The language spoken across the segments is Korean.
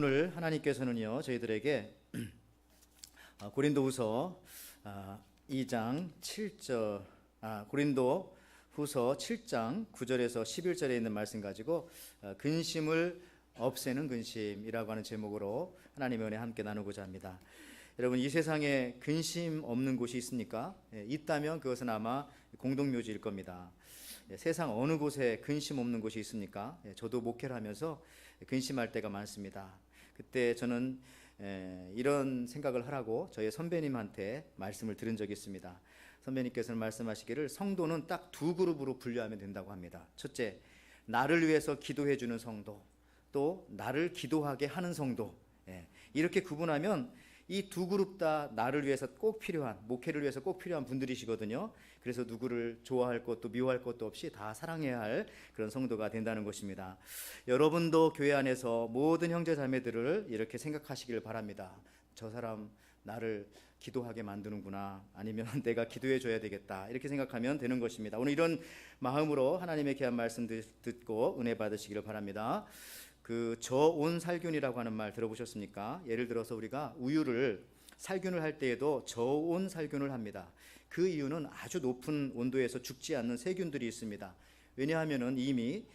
오늘 하나님께서는요 저희들에게 고린도후서 2장 7절 고린도후서 7장 9절에서 11절에 있는 말씀 가지고 근심을 없애는 근심이라고 하는 제목으로 하나님의 은혜 함께 나누고자 합니다. 여러분, 이 세상에 근심 없는 곳이 있습니까? 있다면 그것은 아마 공동묘지일 겁니다. 세상 어느 곳에 근심 없는 곳이 있습니까? 저도 목회를 하면서 근심할 때가 많습니다. 그때 저는 이런 생각을 하라고 저희 선배님한테 말씀을 들은 적이 있습니다. 선배님께서는 말씀하시기를 성도는 딱 두 그룹으로 분류하면 된다고 합니다. 첫째, 나를 위해서 기도해 주는 성도, 또 나를 기도하게 하는 성도. 이렇게 구분하면 이 두 그룹 다 나를 위해서 꼭 필요한, 목회를 위해서 꼭 필요한 분들이시거든요. 그래서 누구를 좋아할 것도 미워할 것도 없이 다 사랑해야 할 그런 성도가 된다는 것입니다. 여러분도 교회 안에서 모든 형제 자매들을 이렇게 생각하시길 바랍니다. 저 사람 나를 기도하게 만드는구나, 아니면 내가 기도해 줘야 되겠다, 이렇게 생각하면 되는 것입니다. 오늘 이런 마음으로 하나님의 귀한 말씀 듣고 은혜 받으시기를 바랍니다. 그 저온살균이라고 하는 말 들어보셨습니까? 예를 들어서 우리가 우유를 살균을 할 때에도 저온살균을 합니다. 그 이유는 아주 높은 온도에서 죽지 않는 세균들이 있습니다. 왜냐하면 이미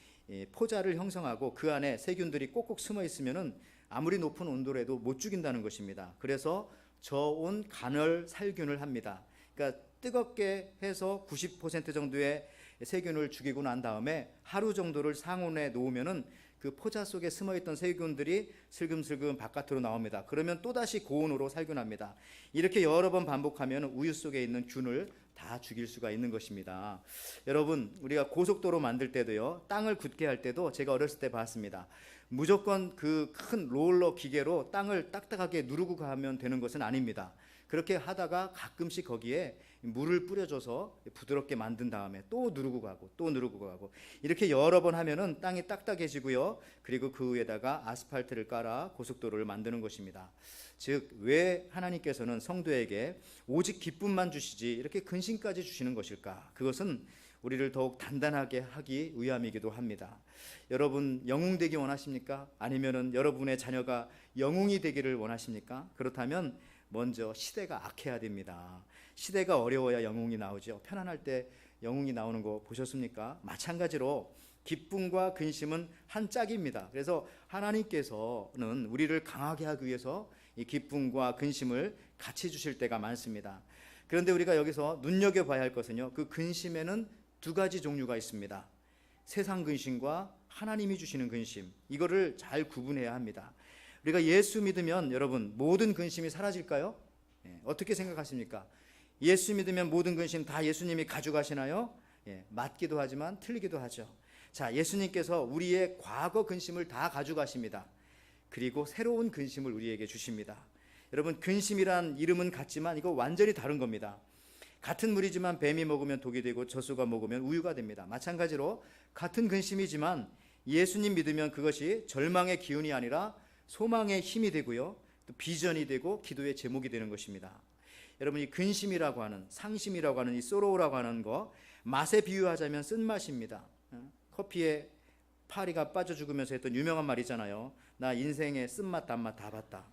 포자를 형성하고 그 안에 세균들이 꼭꼭 숨어 있으면 아무리 높은 온도라도 못 죽인다는 것입니다. 그래서 저온 간헐 살균을 합니다. 그러니까 뜨겁게 해서 90% 정도의 세균을 죽이고 난 다음에 하루 정도를 상온에 놓으면은 그 포자 속에 숨어있던 세균들이 슬금슬금 바깥으로 나옵니다. 그러면 또다시 고온으로 살균합니다. 이렇게 여러 번 반복하면 우유 속에 있는 균을 다 죽일 수가 있는 것입니다. 여러분, 우리가 고속도로 만들 때도요, 땅을 굳게 할 때도 제가 어렸을 때 봤습니다. 무조건 그 큰 롤러 기계로 땅을 딱딱하게 누르고 가면 되는 것은 아닙니다. 그렇게 하다가 가끔씩 거기에 물을 뿌려줘서 부드럽게 만든 다음에 또 누르고 가고 또 누르고 가고, 이렇게 여러 번 하면은 땅이 딱딱해지고요, 그리고 그 위에다가 아스팔트를 깔아 고속도로를 만드는 것입니다. 즉, 왜 하나님께서는 성도에게 오직 기쁨만 주시지 이렇게 근심까지 주시는 것일까? 그것은 우리를 더욱 단단하게 하기 위함이기도 합니다. 여러분, 영웅 되기 원하십니까? 아니면은 여러분의 자녀가 영웅이 되기를 원하십니까? 그렇다면 먼저 시대가 악해야 됩니다. 시대가 어려워야 영웅이 나오죠. 편안할 때 영웅이 나오는 거 보셨습니까? 마찬가지로 기쁨과 근심은 한 짝입니다. 그래서 하나님께서는 우리를 강하게 하기 위해서 이 기쁨과 근심을 같이 주실 때가 많습니다. 그런데 우리가 여기서 눈여겨봐야 할 것은요, 그 근심에는 두 가지 종류가 있습니다. 세상 근심과 하나님이 주시는 근심, 이거를 잘 구분해야 합니다. 우리가 예수 믿으면 여러분 모든 근심이 사라질까요? 어떻게 생각하십니까? 예수 믿으면 모든 근심 다 예수님이 가져가시나요? 맞기도 하지만 틀리기도 하죠. 자, 예수님께서 우리의 과거 근심을 다 가져가십니다. 그리고 새로운 근심을 우리에게 주십니다. 여러분, 근심이란 이름은 같지만 이거 완전히 다른 겁니다. 같은 물이지만 뱀이 먹으면 독이 되고 젖소가 먹으면 우유가 됩니다. 마찬가지로 같은 근심이지만 예수님 믿으면 그것이 절망의 기운이 아니라 소망의 힘이 되고요, 또 비전이 되고 기도의 제목이 되는 것입니다. 여러분, 이 근심이라고 하는, 상심이라고 하는, 이 소로우라고 하는 거, 맛에 비유하자면 쓴맛입니다. 커피에 파리가 빠져 죽으면서 했던 유명한 말이잖아요. 나 인생의 쓴맛 단맛 다 봤다.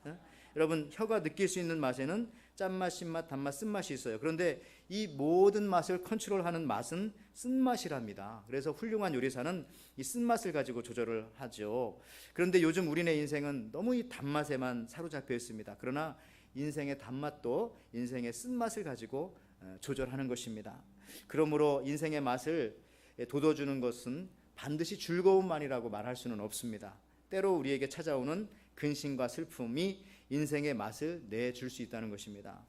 여러분, 혀가 느낄 수 있는 맛에는 짠맛, 신맛, 단맛, 쓴맛이 있어요. 그런데 이 모든 맛을 컨트롤하는 맛은 쓴맛이랍니다. 그래서 훌륭한 요리사는 이 쓴맛을 가지고 조절을 하죠. 그런데 요즘 우리네 인생은 너무 이 단맛에만 사로잡혀 있습니다. 그러나 인생의 단맛도 인생의 쓴맛을 가지고 조절하는 것입니다. 그러므로 인생의 맛을 돋워주는 것은 반드시 즐거움만이라고 말할 수는 없습니다. 때로 우리에게 찾아오는 근심과 슬픔이 인생의 맛을 내줄 수 있다는 것입니다.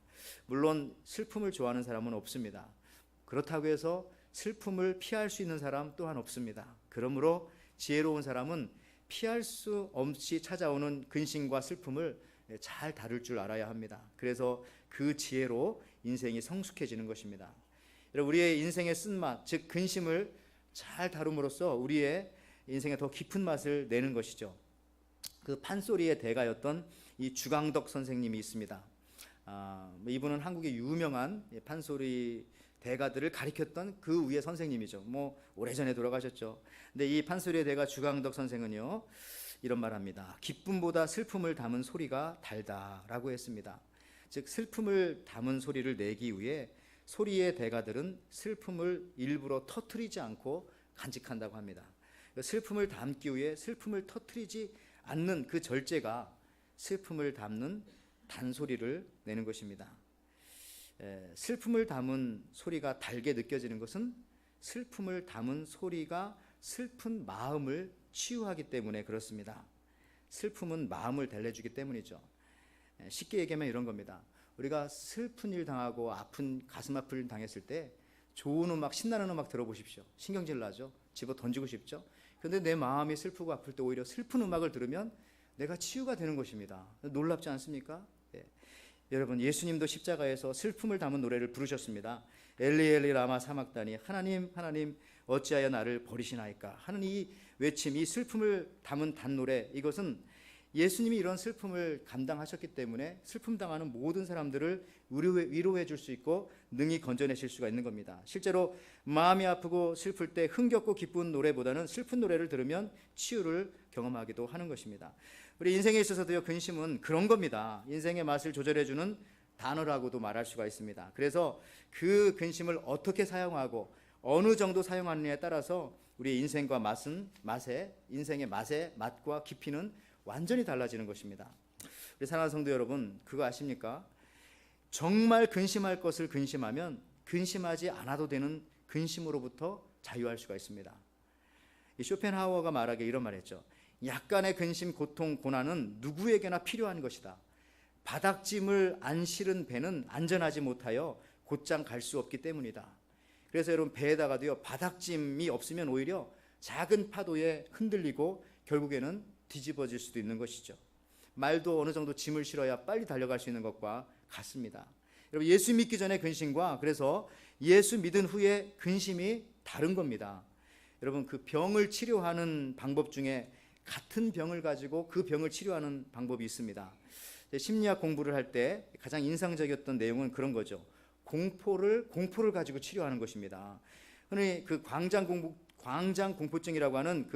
물론 슬픔을 좋아하는 사람은 없습니다. 그렇다고 해서 슬픔을 피할 수 있는 사람 또한 없습니다. 그러므로 지혜로운 사람은 피할 수 없이 찾아오는 근심과 슬픔을 잘 다룰 줄 알아야 합니다. 그래서 그 지혜로 인생이 성숙해지는 것입니다. 여러분, 우리의 인생의 쓴맛, 즉 근심을 잘 다룸으로써 우리의 인생에 더 깊은 맛을 내는 것이죠. 그 판소리의 대가였던 이 주광덕 선생님이 있습니다. 이분은 한국의 유명한 판소리 대가들을 가리켰던 그 위의 선생님이죠. 오래전에 돌아가셨죠. 근데 이 판소리의 대가 주광덕 선생은요, 이런 말합니다. 기쁨보다 슬픔을 담은 소리가 달다라고 했습니다. 즉 슬픔을 담은 소리를 내기 위해 소리의 대가들은 슬픔을 일부러 터뜨리지 않고 간직한다고 합니다. 슬픔을 담기 위해 슬픔을 터뜨리지 않는 그 절제가 슬픔을 담는 단소리를 내는 것입니다. 슬픔을 담은 소리가 달게 느껴지는 것은 슬픔을 담은 소리가 슬픈 마음을 치유하기 때문에 그렇습니다. 슬픔은 마음을 달래주기 때문이죠. 쉽게 얘기하면 이런 겁니다. 우리가 슬픈 일 당하고 가슴 아픈 일 당했을 때 좋은 음악, 신나는 음악 들어보십시오. 신경질 나죠? 집어 던지고 싶죠? 그런데 내 마음이 슬프고 아플 때 오히려 슬픈 음악을 들으면 내가 치유가 되는 것입니다. 놀랍지 않습니까? 여러분, 예수님도 십자가에서 슬픔을 담은 노래를 부르셨습니다. 엘리 엘리 라마 사막다니, 하나님 하나님 어찌하여 나를 버리시나이까 하는 이 외침, 이 슬픔을 담은 단노래, 이것은 예수님이 이런 슬픔을 감당하셨기 때문에 슬픔 당하는 모든 사람들을 위로해 줄 수 있고 능히 건져내실 수가 있는 겁니다. 실제로 마음이 아프고 슬플 때 흥겹고 기쁜 노래보다는 슬픈 노래를 들으면 치유를 경험하기도 하는 것입니다. 우리 인생에 있어서도요, 근심은 그런 겁니다. 인생의 맛을 조절해주는 단어라고도 말할 수가 있습니다. 그래서 그 근심을 어떻게 사용하고 어느 정도 사용하느냐에 따라서 우리 인생의 맛과 깊이는 완전히 달라지는 것입니다. 우리 사랑하는 성도 여러분, 그거 아십니까? 정말 근심할 것을 근심하면 근심하지 않아도 되는 근심으로부터 자유할 수가 있습니다. 이 쇼펜하우어가 말하기에 이런 말했죠. 약간의 근심, 고통, 고난은 누구에게나 필요한 것이다. 바닥짐을 안 실은 배는 안전하지 못하여 곧장 갈 수 없기 때문이다. 그래서 여러분, 배에다가도요, 바닥짐이 없으면 오히려 작은 파도에 흔들리고 결국에는 뒤집어질 수도 있는 것이죠. 말도 어느 정도 짐을 실어야 빨리 달려갈 수 있는 것과 같습니다. 여러분, 예수 믿기 전에 근심과 그래서 예수 믿은 후에 근심이 다른 겁니다. 여러분, 그 병을 치료하는 방법 중에 같은 병을 가지고 그 병을 치료하는 방법이 있습니다. 심리학 공부를 할 때 가장 인상적이었던 내용은 그런 거죠. 공포를 가지고 치료하는 것입니다. 흔히 그 광장 공포증이라고 하는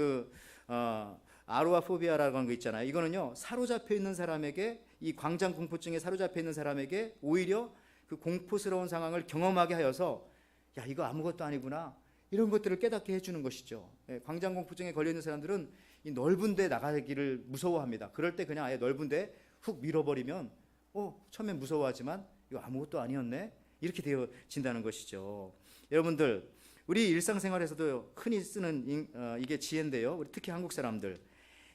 아로아포비아라고 하는 거 있잖아요. 이거는요, 사로잡혀 있는 사람에게, 이 광장 공포증에 사로잡혀 있는 사람에게 오히려 그 공포스러운 상황을 경험하게 하여서 야, 이거 아무것도 아니구나, 이런 것들을 깨닫게 해주는 것이죠. 광장 공포증에 걸려 있는 사람들은 이 넓은 데 나가기를 무서워합니다. 그럴 때 그냥 아예 넓은 데 훅 밀어버리면 처음엔 무서워하지만 이거 아무것도 아니었네, 이렇게 되어진다는 것이죠. 여러분들, 우리 일상생활에서도 흔히 쓰는 이게 지혜인데요. 우리 특히 한국 사람들,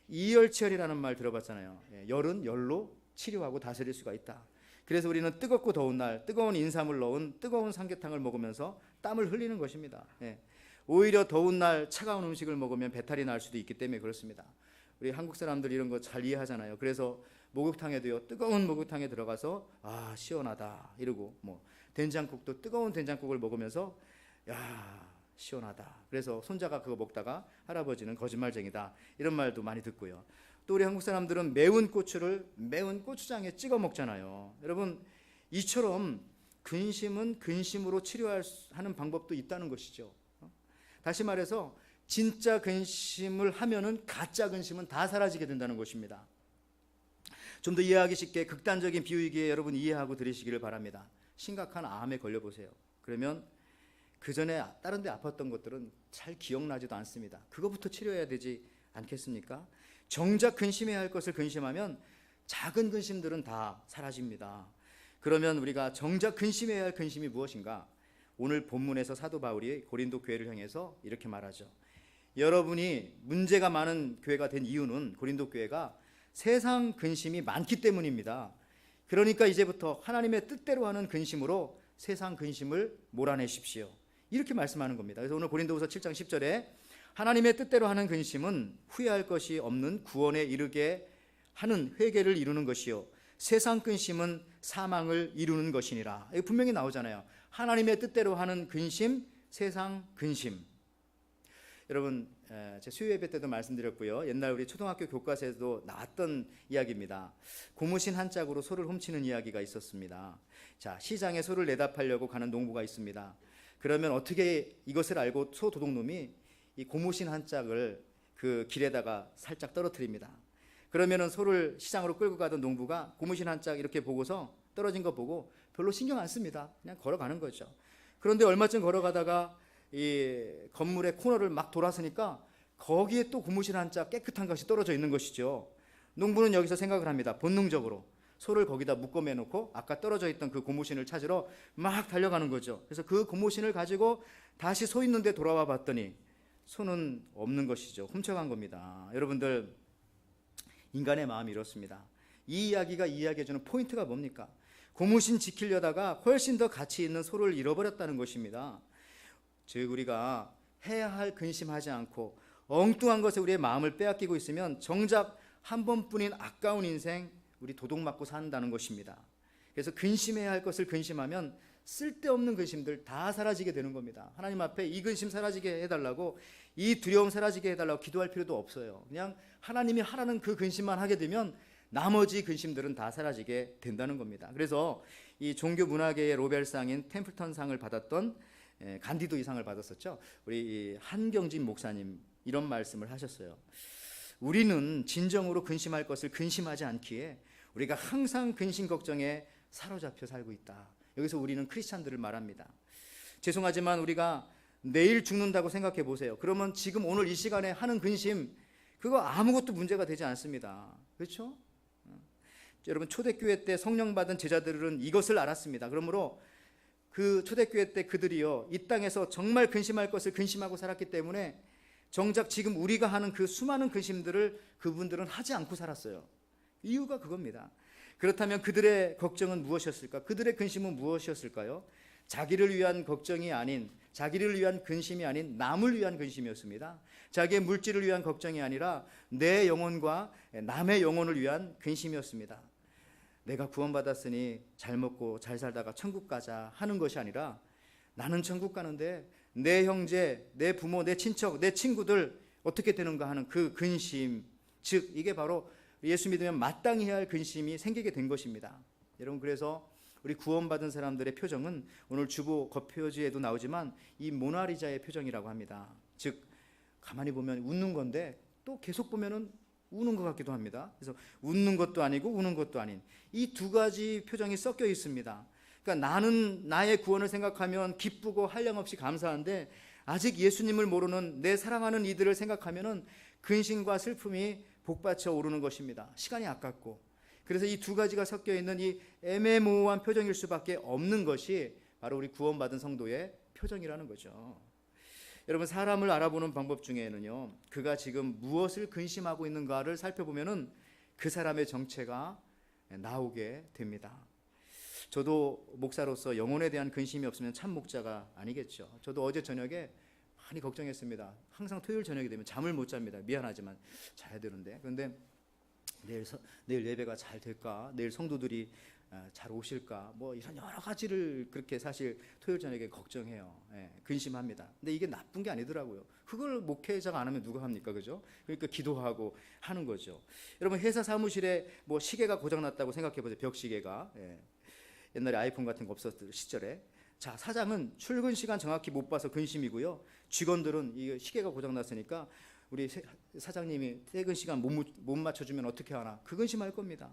이열치열이라는 말 들어봤잖아요. 열은 열로 치료하고 다스릴 수가 있다. 그래서 우리는 뜨겁고 더운 날 뜨거운 인삼을 넣은 뜨거운 삼계탕을 먹으면서 땀을 흘리는 것입니다. 오히려 더운 날 차가운 음식을 먹으면 배탈이 날 수도 있기 때문에 그렇습니다. 우리 한국 사람들 이런 거 잘 이해하잖아요. 그래서 목욕탕에도요, 뜨거운 목욕탕에 들어가서 시원하다 이러고, 된장국도 뜨거운 된장국을 먹으면서 야, 시원하다. 그래서 손자가 그거 먹다가 할아버지는 거짓말쟁이다, 이런 말도 많이 듣고요. 또 우리 한국 사람들은 매운 고추를 매운 고추장에 찍어 먹잖아요. 여러분, 이처럼 근심은 근심으로 치료하는 방법도 있다는 것이죠. 다시 말해서 진짜 근심을 하면은 가짜 근심은 다 사라지게 된다는 것입니다. 좀 더 이해하기 쉽게 극단적인 비유이기에 여러분 이해하고 들으시기를 바랍니다. 심각한 암에 걸려보세요. 그러면 그 전에 다른 데 아팠던 것들은 잘 기억나지도 않습니다. 그거부터 치료해야 되지 않겠습니까? 정작 근심해야 할 것을 근심하면 작은 근심들은 다 사라집니다. 그러면 우리가 정작 근심해야 할 근심이 무엇인가? 오늘 본문에서 사도 바울이 고린도 교회를 향해서 이렇게 말하죠. 여러분이 문제가 많은 교회가 된 이유는, 고린도 교회가 세상 근심이 많기 때문입니다. 그러니까 이제부터 하나님의 뜻대로 하는 근심으로 세상 근심을 몰아내십시오, 이렇게 말씀하는 겁니다. 그래서 오늘 고린도후서 7장 10절에 하나님의 뜻대로 하는 근심은 후회할 것이 없는 구원에 이르게 하는 회개를 이루는 것이요, 세상 근심은 사망을 이루는 것이니라. 이거 분명히 나오잖아요. 하나님의 뜻대로 하는 근심, 세상 근심. 여러분, 제 수요 예배 때도 말씀드렸고요, 옛날 우리 초등학교 교과서에도 나왔던 이야기입니다. 고무신 한 짝으로 소를 훔치는 이야기가 있었습니다. 자, 시장에 소를 내다 팔려고 가는 농부가 있습니다. 그러면 어떻게 이것을 알고 소 도둑놈이 이 고무신 한 짝을 그 길에다가 살짝 떨어뜨립니다. 그러면은 소를 시장으로 끌고 가던 농부가 고무신 한 짝 이렇게 보고서 떨어진 거 보고 별로 신경 안 씁니다. 그냥 걸어가는 거죠. 그런데 얼마쯤 걸어가다가 이 건물의 코너를 막 돌아서니까 거기에 또 고무신 한 짝 깨끗한 것이 떨어져 있는 것이죠. 농부는 여기서 생각을 합니다. 본능적으로 소를 거기다 묶어 매놓고 아까 떨어져 있던 그 고무신을 찾으러 막 달려가는 거죠. 그래서 그 고무신을 가지고 다시 소 있는 데 돌아와 봤더니 소는 없는 것이죠. 훔쳐간 겁니다. 여러분들, 인간의 마음이 이렇습니다. 이 이야기가 이야기해주는 포인트가 뭡니까? 고무신 지키려다가 훨씬 더 가치 있는 소를 잃어버렸다는 것입니다. 즉 우리가 해야 할 근심하지 않고 엉뚱한 것에 우리의 마음을 빼앗기고 있으면 정작 한 번뿐인 아까운 인생 우리 도둑 맞고 산다는 것입니다. 그래서 근심해야 할 것을 근심하면 쓸데없는 근심들 다 사라지게 되는 겁니다. 하나님 앞에 이 근심 사라지게 해달라고, 이 두려움 사라지게 해달라고 기도할 필요도 없어요. 그냥 하나님이 하라는 그 근심만 하게 되면 나머지 근심들은 다 사라지게 된다는 겁니다. 그래서 이 종교 문화계의 로벨상인 템플턴상을 받았던 간디도 이상을 받았었죠. 우리 한경진 목사님 이런 말씀을 하셨어요. 우리는 진정으로 근심할 것을 근심하지 않기에 우리가 항상 근심 걱정에 사로잡혀 살고 있다. 여기서 우리는 크리스찬들을 말합니다. 죄송하지만 우리가 내일 죽는다고 생각해 보세요. 그러면 지금 오늘 이 시간에 하는 근심 그거 아무것도 문제가 되지 않습니다. 그렇죠? 여러분, 초대교회 때 성령 받은 제자들은 이것을 알았습니다. 그러므로 그 초대교회 때 그들이요, 이 땅에서 정말 근심할 것을 근심하고 살았기 때문에 정작 지금 우리가 하는 그 수많은 근심들을 그분들은 하지 않고 살았어요. 이유가 그겁니다. 그렇다면 그들의 걱정은 무엇이었을까? 그들의 근심은 무엇이었을까요? 자기를 위한 걱정이 아닌, 자기를 위한 근심이 아닌 남을 위한 근심이었습니다. 자기의 물질을 위한 걱정이 아니라 내 영혼과 남의 영혼을 위한 근심이었습니다. 내가 구원받았으니 잘 먹고 잘 살다가 천국 가자 하는 것이 아니라 나는 천국 가는데 내 형제, 내 부모, 내 친척, 내 친구들 어떻게 되는가 하는 그 근심, 즉 이게 바로 예수 믿으면 마땅히 해야 할 근심이 생기게 된 것입니다. 여러분, 그래서 우리 구원받은 사람들의 표정은 오늘 주보 겉표지에도 나오지만 이 모나리자의 표정이라고 합니다. 즉 가만히 보면 웃는 건데 또 계속 보면은 우는 것 같기도 합니다. 그래서 웃는 것도 아니고 우는 것도 아닌 이 두 가지 표정이 섞여 있습니다. 그러니까 나는 나의 구원을 생각하면 기쁘고 한량없이 감사한데 아직 예수님을 모르는 내 사랑하는 이들을 생각하면은 근심과 슬픔이 복받쳐 오르는 것입니다. 시간이 아깝고. 그래서 이 두 가지가 섞여 있는 이 애매모호한 표정일 수밖에 없는 것이 바로 우리 구원받은 성도의 표정이라는 거죠. 여러분, 사람을 알아보는 방법 중에는요, 그가 지금 무엇을 근심하고 있는가를 살펴보면은 그 사람의 정체가 나오게 됩니다. 저도 목사로서 영혼에 대한 근심이 없으면 참 목자가 아니겠죠. 저도 어제 저녁에 많이 걱정했습니다. 항상 토요일 저녁이 되면 잠을 못 잡니다. 미안하지만 자야 되는데. 그런데 내일 예배가 잘 될까? 내일 성도들이 잘 오실까? 뭐 이런 여러 가지를 그렇게 사실 토요일 저녁에 걱정해요. 근심합니다. 근데 이게 나쁜 게 아니더라고요. 그걸 목회자가 안 하면 누가 합니까? 그죠? 그러니까 기도하고 하는 거죠. 여러분, 회사 사무실에 뭐 시계가 고장났다고 생각해 보세요. 벽시계가. 옛날에 아이폰 같은 거 없었을 시절에. 자, 사장은 출근 시간 정확히 못 봐서 근심이고요. 직원들은 이 시계가 고장났으니까 우리 사장님이 퇴근 시간 못 맞춰주면 어떻게 하나, 그 근심할 겁니다.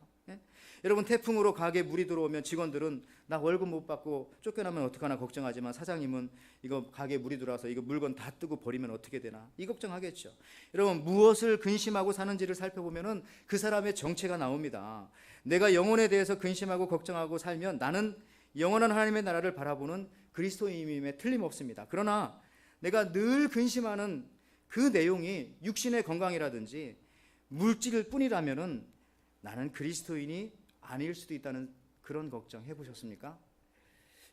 여러분, 태풍으로 가게에 물이 들어오면 직원들은 나 월급 못 받고 쫓겨나면 어떡하나 걱정하지만 사장님은 이거 가게에 물이 들어와서 이거 물건 다 뜨고 버리면 어떻게 되나, 이 걱정하겠죠. 여러분, 무엇을 근심하고 사는지를 살펴보면은 그 사람의 정체가 나옵니다. 내가 영혼에 대해서 근심하고 걱정하고 살면 나는 영원한 하나님의 나라를 바라보는 그리스도인임에 틀림없습니다. 그러나 내가 늘 근심하는 그 내용이 육신의 건강이라든지 물질일 뿐이라면은 나는 그리스도인이 아닐 수도 있다는 그런 걱정 해보셨습니까?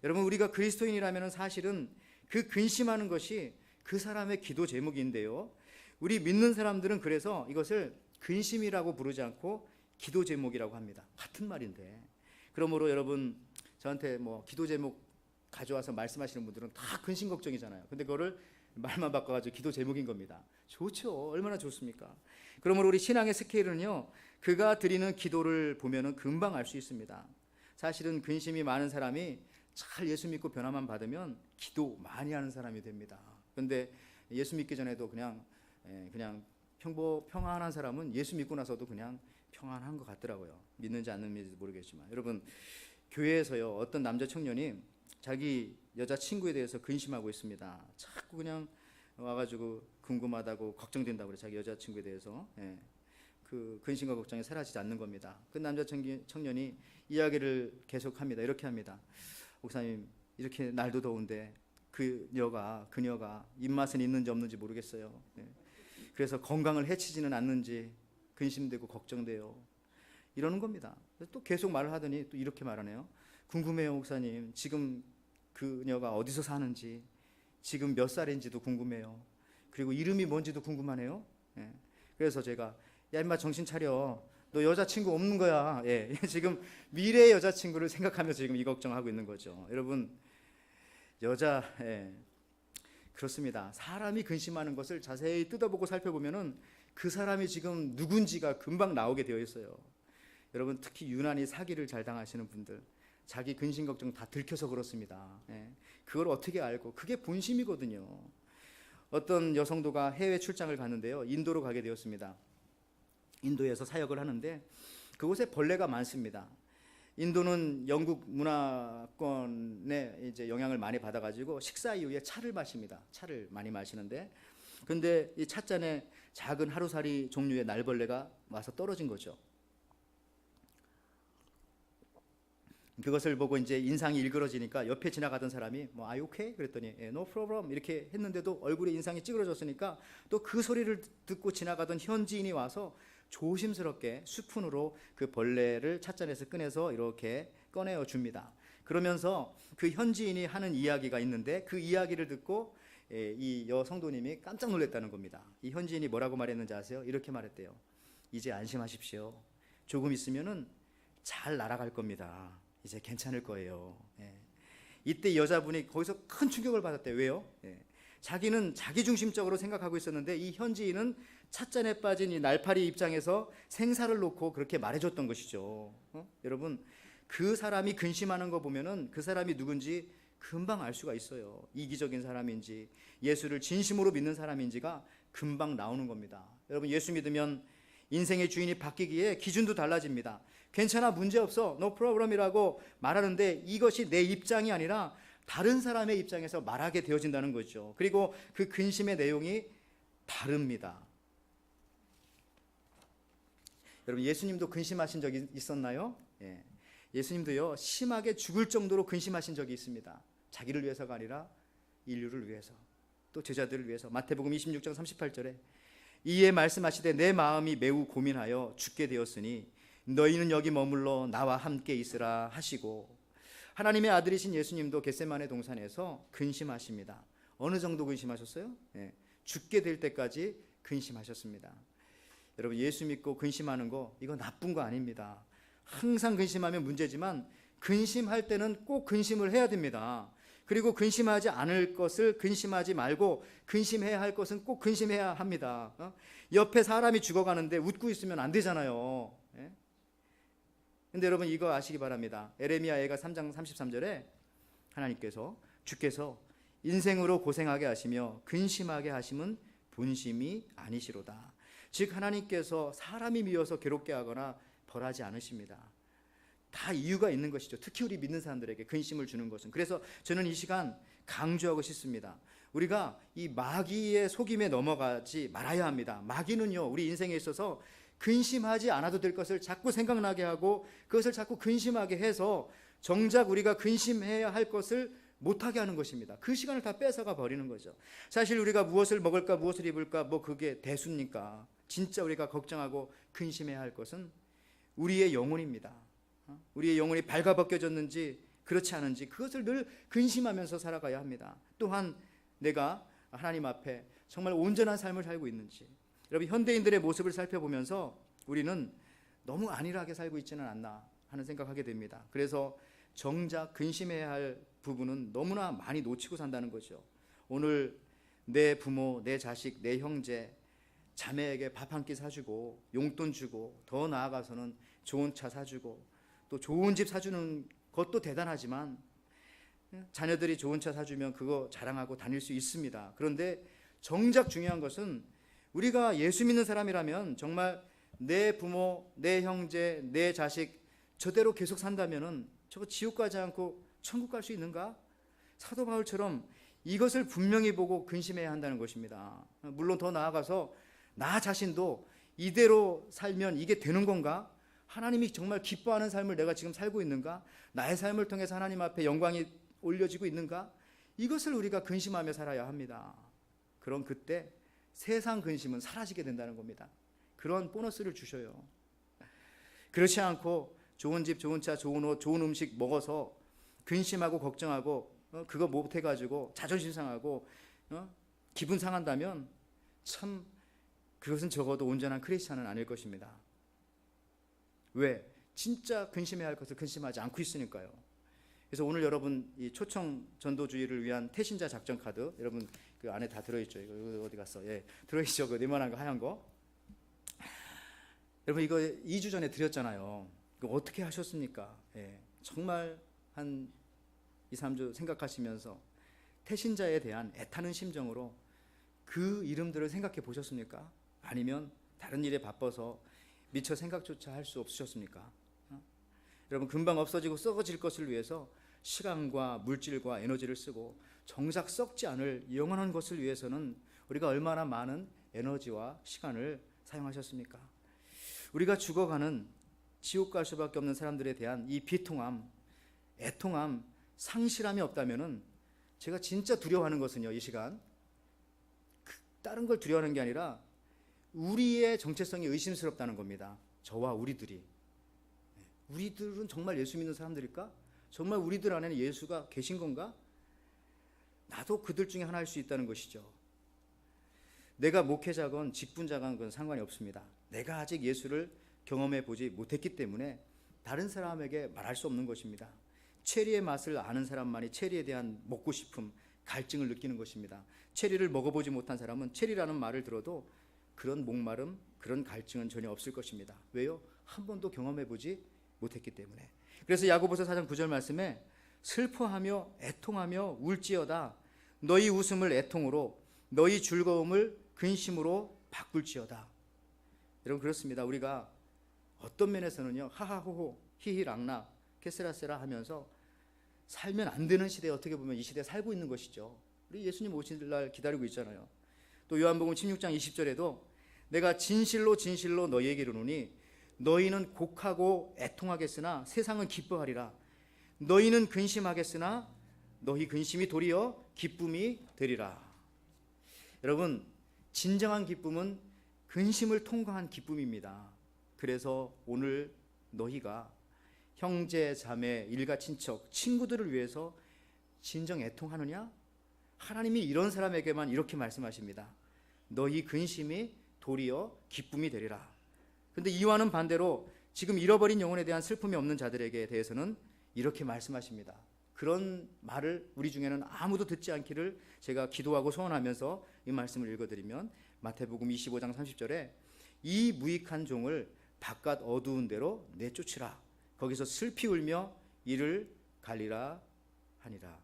여러분, 우리가 그리스도인이라면은 사실은 그 근심하는 것이 그 사람의 기도 제목인데요. 우리 믿는 사람들은 그래서 이것을 근심이라고 부르지 않고 기도 제목이라고 합니다. 같은 말인데. 그러므로 여러분, 저한테 뭐 기도 제목 가져와서 말씀하시는 분들은 다 근심 걱정이잖아요. 근데 그거를 말만 바꿔가지고 기도 제목인 겁니다. 좋죠. 얼마나 좋습니까? 그러므로 우리 신앙의 스케일은요, 그가 드리는 기도를 보면은 금방 알 수 있습니다. 사실은 근심이 많은 사람이 잘 예수 믿고 변화만 받으면 기도 많이 하는 사람이 됩니다. 그런데 예수 믿기 전에도 그냥 평안한 사람은 예수 믿고 나서도 그냥 평안한 것 같더라고요. 믿는지 안 믿는지 모르겠지만. 여러분, 교회에서요, 어떤 남자 청년이 자기 여자친구에 대해서 근심하고 있습니다. 자꾸 그냥 와가지고 궁금하다고 걱정된다고 그래. 자기 여자친구에 대해서. 예. 그 근심과 걱정이 사라지지 않는 겁니다. 그 남자 청년이 이야기를 계속합니다. 이렇게 합니다. 목사님, 이렇게 날도 더운데 그녀가 입맛은 있는지 없는지 모르겠어요. 예. 그래서 건강을 해치지는 않는지 근심되고 걱정돼요. 이러는 겁니다. 또 계속 말을 하더니 또 이렇게 말하네요. 궁금해요, 목사님. 지금 그녀가 어디서 사는지, 지금 몇 살인지도 궁금해요. 그리고 이름이 뭔지도 궁금하네요. 예. 그래서 제가 야, 임마 정신 차려. 너 여자친구 없는 거야. 예. 지금 미래의 여자친구를 생각하면서 지금 이 걱정하고 있는 거죠. 여러분, 예. 그렇습니다. 사람이 근심하는 것을 자세히 뜯어보고 살펴보면은 그 사람이 지금 누군지가 금방 나오게 되어 있어요. 여러분, 특히 유난히 사기를 잘 당하시는 분들, 자기 근심 걱정 다 들켜서 그렇습니다. 예. 그걸 어떻게 알고? 그게 본심이거든요. 어떤 여성도가 해외 출장을 갔는데요, 인도로 가게 되었습니다. 인도에서 사역을 하는데 그곳에 벌레가 많습니다. 인도는 영국 문화권의 이제 영향을 많이 받아가지고 식사 이후에 차를 마십니다. 차를 많이 마시는데, 근데 이 찻잔에 작은 하루살이 종류의 날벌레가 와서 떨어진 거죠. 그것을 보고 이제 인상이 일그러지니까 옆에 지나가던 사람이 뭐 are you okay? 그랬더니 no problem 이렇게 했는데도 얼굴에 인상이 찌그러졌으니까 또 그 소리를 듣고 지나가던 현지인이 와서 조심스럽게 스푼으로 그 벌레를 찻잔에서 꺼내서 이렇게 꺼내어 줍니다. 그러면서 그 현지인이 하는 이야기가 있는데 그 이야기를 듣고 이 여성도님이 깜짝 놀랐다는 겁니다. 이 현지인이 뭐라고 말했는지 아세요? 이렇게 말했대요. 이제 안심하십시오. 조금 있으면은 잘 날아갈 겁니다. 이제 괜찮을 거예요. 예. 이때 여자분이 거기서 큰 충격을 받았대요. 왜요? 예. 자기는 자기중심적으로 생각하고 있었는데 이 현지인은 찻잔에 빠진 이 날파리 입장에서 생사를 놓고 그렇게 말해줬던 것이죠. 여러분, 그 사람이 근심하는 거 보면은 그 사람이 누군지 금방 알 수가 있어요. 이기적인 사람인지 예수를 진심으로 믿는 사람인지가 금방 나오는 겁니다. 여러분, 예수 믿으면 인생의 주인이 바뀌기에 기준도 달라집니다. 괜찮아, 문제없어, no problem이라고 말하는데 이것이 내 입장이 아니라 다른 사람의 입장에서 말하게 되어진다는 거죠. 그리고 그 근심의 내용이 다릅니다. 여러분, 예수님도 근심하신 적이 있었나요? 예. 예수님도요, 심하게 죽을 정도로 근심하신 적이 있습니다. 자기를 위해서가 아니라 인류를 위해서, 또 제자들을 위해서. 마태복음 26장 38절에 이에 말씀하시되 내 마음이 매우 고민하여 죽게 되었으니 너희는 여기 머물러 나와 함께 있으라 하시고, 하나님의 아들이신 예수님도 겟세마네 동산에서 근심하십니다. 어느 정도 근심하셨어요? 예. 죽게 될 때까지 근심하셨습니다. 여러분, 예수 믿고 근심하는 거 이거 나쁜 거 아닙니다. 항상 근심하면 문제지만 근심할 때는 꼭 근심을 해야 됩니다. 그리고 근심하지 않을 것을 근심하지 말고 근심해야 할 것은 꼭 근심해야 합니다. 옆에 사람이 죽어가는데 웃고 있으면 안 되잖아요. 예? 근데 여러분, 이거 아시기 바랍니다. 에레미야 애가 3장 33절에 주께서 인생으로 고생하게 하시며 근심하게 하심은 본심이 아니시로다. 즉, 하나님께서 사람이 미워서 괴롭게 하거나 벌하지 않으십니다. 다 이유가 있는 것이죠. 특히 우리 믿는 사람들에게 근심을 주는 것은. 그래서 저는 이 시간 강조하고 싶습니다. 우리가 이 마귀의 속임에 넘어가지 말아야 합니다. 마귀는요, 우리 인생에 있어서 근심하지 않아도 될 것을 자꾸 생각나게 하고 그것을 자꾸 근심하게 해서 정작 우리가 근심해야 할 것을 못하게 하는 것입니다. 그 시간을 다 뺏어가 버리는 거죠. 사실 우리가 무엇을 먹을까, 무엇을 입을까, 뭐 그게 대수입니까? 진짜 우리가 걱정하고 근심해야 할 것은 우리의 영혼입니다. 우리의 영혼이 발가벗겨졌는지 그렇지 않은지 그것을 늘 근심하면서 살아가야 합니다. 또한 내가 하나님 앞에 정말 온전한 삶을 살고 있는지. 여러분, 현대인들의 모습을 살펴보면서 우리는 너무 안일하게 살고 있지는 않나 하는 생각하게 됩니다. 그래서 정작 근심해야 할 부분은 너무나 많이 놓치고 산다는 거죠. 오늘 내 부모, 내 자식, 내 형제, 자매에게 밥 한 끼 사주고 용돈 주고 더 나아가서는 좋은 차 사주고 또 좋은 집 사주는 것도 대단하지만 자녀들이 좋은 차 사주면 그거 자랑하고 다닐 수 있습니다. 그런데 정작 중요한 것은 우리가 예수 믿는 사람이라면 정말 내 부모, 내 형제, 내 자식 저대로 계속 산다면은 저거 지옥 가지 않고 천국 갈 수 있는가? 사도 바울처럼 이것을 분명히 보고 근심해야 한다는 것입니다. 물론 더 나아가서 나 자신도 이대로 살면 이게 되는 건가? 하나님이 정말 기뻐하는 삶을 내가 지금 살고 있는가? 나의 삶을 통해서 하나님 앞에 영광이 올려지고 있는가? 이것을 우리가 근심하며 살아야 합니다. 그럼 그때 세상 근심은 사라지게 된다는 겁니다. 그런 보너스를 주셔요. 그렇지 않고 좋은 집, 좋은 차, 좋은 옷, 좋은 음식 먹어서 근심하고 걱정하고 그거 못해가지고 자존심 상하고 기분 상한다면 참 그것은 적어도 온전한 크리스찬은 아닐 것입니다. 왜? 진짜 근심해야 할 것을 근심하지 않고 있으니까요. 그래서 오늘 여러분 이 초청 전도주의를 위한 태신자 작전 카드 여러분 그 안에 다 들어있죠. 이거 어디 갔어? 예, 들어있죠. 그 네모난 거 하얀 거. 여러분 이거 2주 전에 드렸잖아요. 이거 어떻게 하셨습니까? 예, 정말 한 2, 3주 생각하시면서 태신자에 대한 애타는 심정으로 그 이름들을 생각해 보셨습니까? 아니면 다른 일에 바빠서 미처 생각조차 할 수 없으셨습니까? 여러분 금방 없어지고 썩어질 것을 위해서 시간과 물질과 에너지를 쓰고 정작 썩지 않을 영원한 것을 위해서는 우리가 얼마나 많은 에너지와 시간을 사용하셨습니까? 우리가 죽어가는 지옥 갈 수밖에 없는 사람들에 대한 이 비통함, 애통함, 상실함이 없다면은 제가 진짜 두려워하는 것은요, 이 시간 다른 걸 두려워하는 게 아니라 우리의 정체성이 의심스럽다는 겁니다. 저와 우리들이. 우리들은 정말 예수 믿는 사람들일까? 정말 우리들 안에는 예수가 계신 건가? 나도 그들 중에 하나일 수 있다는 것이죠. 내가 목회자건 직분자건 그건 상관이 없습니다. 내가 아직 예수를 경험해 보지 못했기 때문에 다른 사람에게 말할 수 없는 것입니다. 체리의 맛을 아는 사람만이 체리에 대한 먹고 싶음, 갈증을 느끼는 것입니다. 체리를 먹어보지 못한 사람은 체리라는 말을 들어도 그런 목마름, 그런 갈증은 전혀 없을 것입니다. 왜요? 한 번도 경험해 보지 못했기 때문에. 그래서 야고보서 4장 9절 말씀에 슬퍼하며 애통하며 울지어다 너희 웃음을 애통으로 너희 즐거움을 근심으로 바꿀지어다. 여러분 그렇습니다. 우리가 어떤 면에서는요 하하호호 히히랑락 케세라세라 하면서 살면 안 되는 시대에 어떻게 보면 이 시대에 살고 있는 것이죠. 우리 예수님 오실 날 기다리고 있잖아요. 또 요한복음 16장 20절에도 내가 진실로 진실로 너희에게 이르노니 너희는 곡하고 애통하겠으나 세상은 기뻐하리라. 너희는 근심하겠으나 너희 근심이 도리어 기쁨이 되리라. 여러분 진정한 기쁨은 근심을 통과한 기쁨입니다. 그래서 오늘 너희가 형제, 자매, 일가, 친척, 친구들을 위해서 진정 애통하느냐? 하나님이 이런 사람에게만 이렇게 말씀하십니다. 너희 근심이 도리어 기쁨이 되리라. 그런데 이와는 반대로 지금 잃어버린 영혼에 대한 슬픔이 없는 자들에게 대해서는 이렇게 말씀하십니다. 그런 말을 우리 중에는 아무도 듣지 않기를 제가 기도하고 소원하면서 이 말씀을 읽어드리면 마태복음 25장 30절에 이 무익한 종을 바깥 어두운 데로 내쫓으라. 거기서 슬피 울며 이를 갈리라 하니라.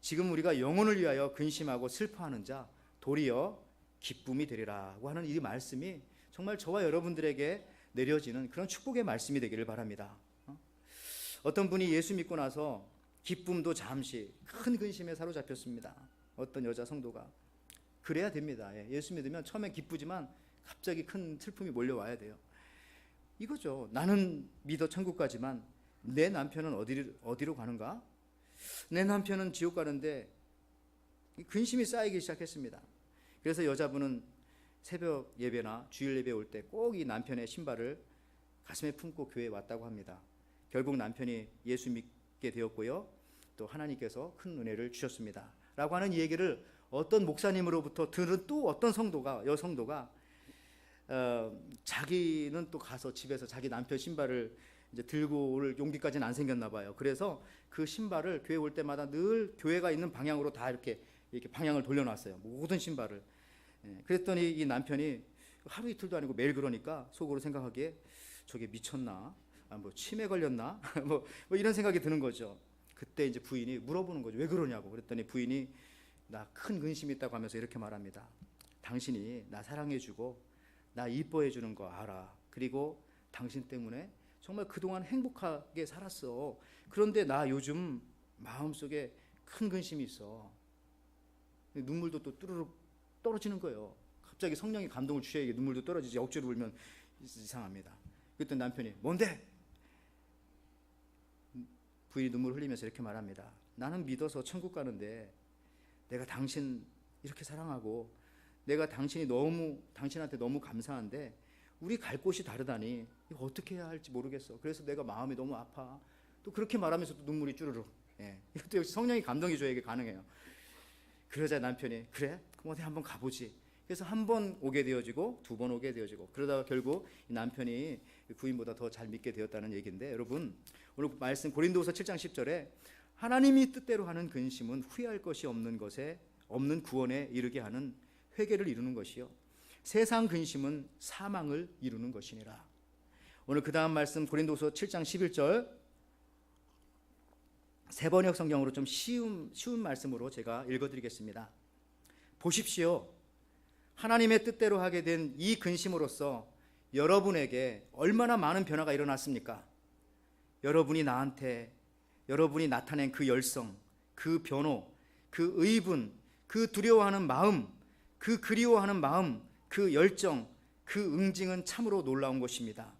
지금 우리가 영혼을 위하여 근심하고 슬퍼하는 자 도리어 기쁨이 되리라고 하는 이 말씀이 정말 저와 여러분들에게 내려지는 그런 축복의 말씀이 되기를 바랍니다. 어떤 분이 예수 믿고 나서 기쁨도 잠시 큰 근심에 사로잡혔습니다. 어떤 여자 성도가. 그래야 됩니다. 예수 믿으면 처음에 기쁘지만 갑자기 큰 슬픔이 몰려와야 돼요. 이거죠. 나는 믿어 천국 가지만 내 남편은 어디로 가는가? 내 남편은 지옥 가는데 근심이 쌓이기 시작했습니다. 그래서 여자분은 새벽 예배나 주일 예배 올 때 꼭 이 남편의 신발을 가슴에 품고 교회에 왔다고 합니다. 결국 남편이 예수 믿게 되었고요. 또 하나님께서 큰 은혜를 주셨습니다. 라고 하는 이 얘기를 어떤 목사님으로부터 들은 또 어떤 여성도가 자기는 또 가서 집에서 자기 남편 신발을 이제 들고 올 용기까지는 안 생겼나 봐요. 그래서 그 신발을 교회 올 때마다 늘 교회가 있는 방향으로 다 이렇게 방향을 돌려놨어요. 모든 신발을. 그랬더니 이 남편이 하루 이틀도 아니고 매일 그러니까 속으로 생각하기에 저게 미쳤나? 뭐 치매 걸렸나? 뭐 이런 생각이 드는 거죠. 그때 이제 부인이 물어보는 거죠. 왜 그러냐고. 그랬더니 부인이 나 큰 근심이 있다고 하면서 이렇게 말합니다. 당신이 나 사랑해주고 나 이뻐해주는 거 알아. 그리고 당신 때문에 정말 그동안 행복하게 살았어. 그런데 나 요즘 마음속에 큰 근심이 있어. 눈물도 또 뚜루룩 떨어지는 거예요. 갑자기 성령이 감동을 주셔야 이게 눈물도 떨어지지. 억지로 울면 이상합니다. 그때 남편이 뭔데? 부인이 눈물 흘리면서 이렇게 말합니다. 나는 믿어서 천국 가는데 내가 당신 이렇게 사랑하고 내가 당신한테 너무 감사한데 우리 갈 곳이 다르다니 이거 어떻게 해야 할지 모르겠어. 그래서 내가 마음이 너무 아파. 또 그렇게 말하면서 또 눈물이 쭈르륵. 이것도 역시 성령이 감동해 줘야 이게 가능해요. 그러자 남편이 그래? 그럼 어디 한번 가보지. 그래서 한 번 오게 되어지고 두 번 오게 되어지고 그러다가 결국 이 남편이 부인보다 더 잘 믿게 되었다는 얘기인데, 여러분 오늘 말씀 고린도후서 7장 10절에 하나님이 뜻대로 하는 근심은 후회할 것이 없는 구원에 이르게 하는 회개를 이루는 것이요 세상 근심은 사망을 이루는 것이니라. 오늘 그 다음 말씀 고린도후서 7장 11절 세번역 성경으로 좀 쉬운 말씀으로 제가 읽어드리겠습니다. 보십시오. 하나님의 뜻대로 하게 된 이 근심으로써 여러분에게 얼마나 많은 변화가 일어났습니까? 여러분이 나타낸 그 열성, 그 변호, 그 의분, 그 두려워하는 마음, 그 그리워하는 마음, 그 열정, 그 응징은 참으로 놀라운 것입니다.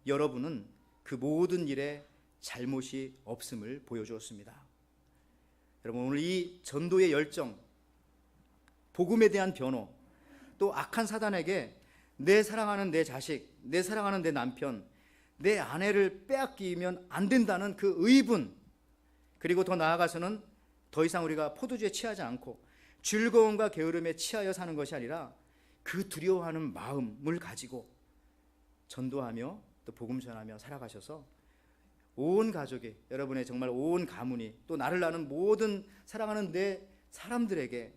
여러분은 그 모든 일에 잘못이 없음을 보여주었습니다. 여러분 오늘 이 전도의 열정, 복음에 대한 변호, 또 악한 사단에게 내 사랑하는 내 자식, 내 사랑하는 내 남편, 내 아내를 빼앗기면 안 된다는 그 의분, 그리고 더 나아가서는 더 이상 우리가 포도주에 취하지 않고 즐거움과 게으름에 취하여 사는 것이 아니라 그 두려워하는 마음을 가지고 전도하며 또 복음 전하며 살아가셔서 온 가족이, 여러분의 정말 온 가문이, 또 나를 아는 모든 사랑하는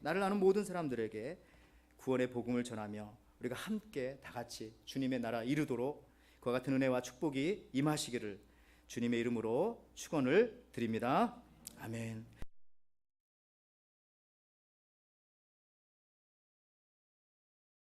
나를 아는 모든 사람들에게 구원의 복음을 전하며 우리가 함께 다 같이 주님의 나라 이루도록 그와 같은 은혜와 축복이 임하시기를 주님의 이름으로 축원을 드립니다. 아멘.